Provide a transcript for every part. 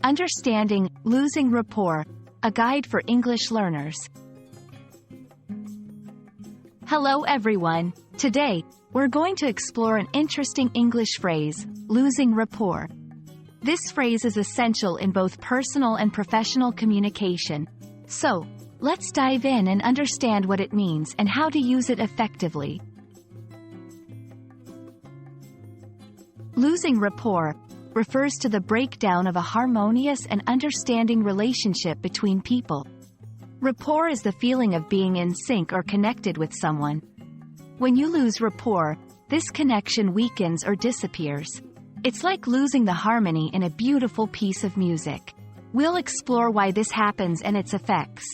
Understanding Losing Rapport, a guide for English learners. Hello everyone. Today, we're going to explore an interesting English phrase, losing rapport. This phrase is essential in both personal and professional communication. So, let's dive in and understand what it means and how to use it effectively. Losing rapport refers to the breakdown of a harmonious and understanding relationship between people. Rapport is the feeling of being in sync or connected with someone. When you lose rapport, this connection weakens or disappears. It's like losing the harmony in a beautiful piece of music. We'll explore why this happens and its effects.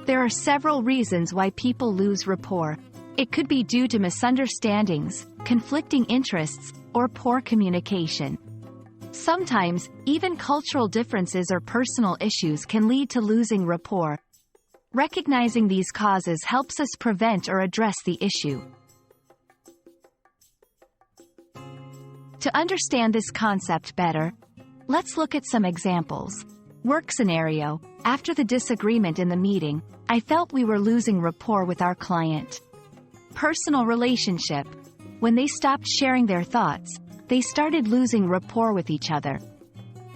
There are several reasons why people lose rapport. It could be due to misunderstandings, conflicting interests, or poor communication. Sometimes, even cultural differences or personal issues can lead to losing rapport. Recognizing these causes helps us prevent or address the issue. To understand this concept better, let's look at some examples. Work scenario: after the disagreement in the meeting, I felt we were losing rapport with our client. Personal relationship: when they stopped sharing their thoughts, they started losing rapport with each other.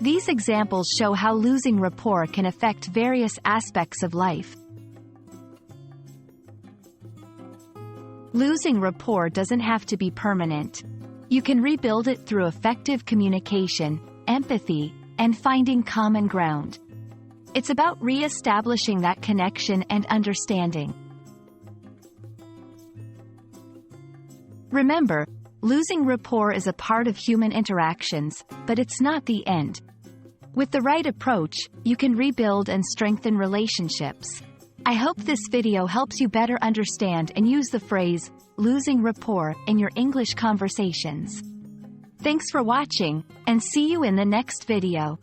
These examples show how losing rapport can affect various aspects of life. Losing rapport doesn't have to be permanent. You can rebuild it through effective communication, empathy, and finding common ground. It's about re-establishing that connection and understanding. Remember, losing rapport is a part of human interactions, but it's not the end. With the right approach, you can rebuild and strengthen relationships. I hope this video helps you better understand and use the phrase, losing rapport, in your English conversations. Thanks for watching, and see you in the next video.